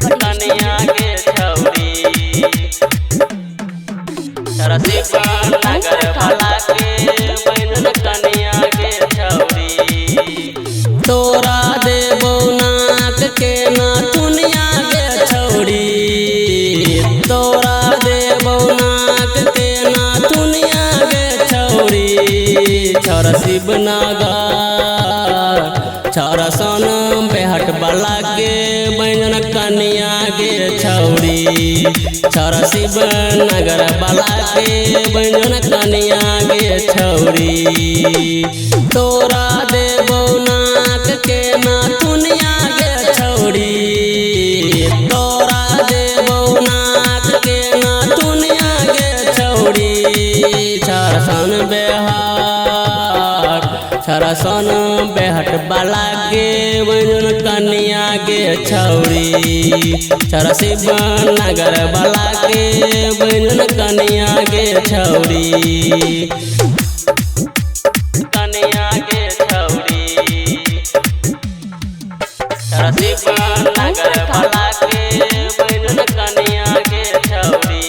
कनिया के छौरी सरसिबन नगर भला के बहन कनिया के छौरी तोरा देबो नाक के ना दुनिया के छौरी तोरा देबो नाक के ना दुनिया के छौरी सरसिबन नगर सरसन बेहट वाला के बहन कनिया के छौरी सरसिबन नगर वाला के बहन कनिया के छौरी तोरा देबो नाक के ना दुनिया के छौरी तोरा देबो नाक के ना दुनिया के छौरी सरसन बेहट सरसन बेहट वाला के बहन कनिया के छौरी सरसिबन नगर वाला के बहन कनिया के छौरी कनिया के छौरी सरसिबन नगर वाला के बहन कनिया के छौरी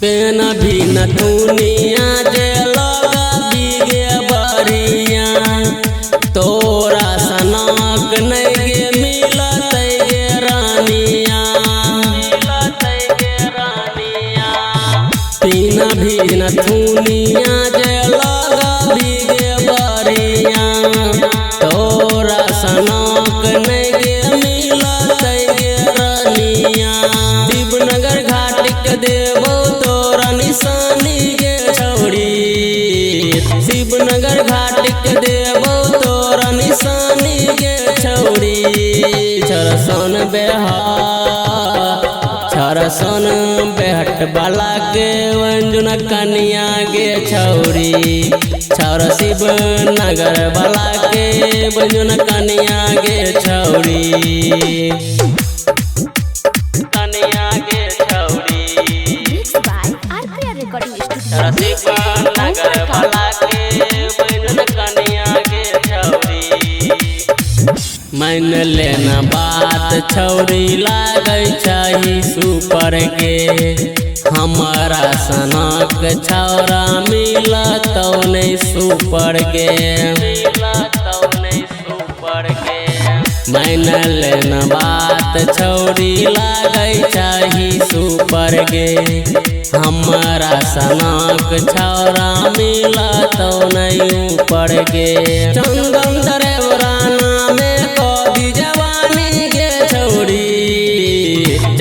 पेन भी न दुनिया जे लगा बिगे बरिया तोरा सनक नहीं गे मिलत गे रानिया पेन भी न दुनिया जे लगा बिगे बरिया तोरा सनक नहीं गे मिलत गे रानिया शिवनगर घाट के देबो तोरा निशानी गे छौरी शिवनगर घाट के देबो तोरा निशानी गे छौरी सरसन बेहट वाला के वंजन कनिया गे छौरी सरसिबन नगर वाला के वंजन कनिया गे छौरी कनिया के छौरी सरसिबन नगर वाला के बहन कनिया के छौरी मान लेना बात छौरी लागै छै सुपर के हमारा सनक छौरा मिलतौ नहीं सुपर के मान लेना बात छौरी लागै छै सुपर गे हमारा सनक छौरा मिलतौ नहीं ऊपर गे चंदन दरेवराना में कदी जवानी गे छौरी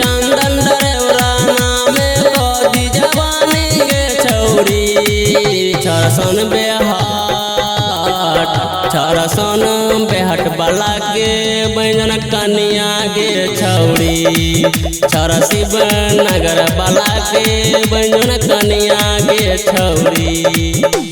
चंदन दरेवराना में कदी जवानी गे छौरी सरसन बेहट वाला के बहन कनिया गे छौरी सरसिबन नगर वाला के बहन कनिया गे छौरी।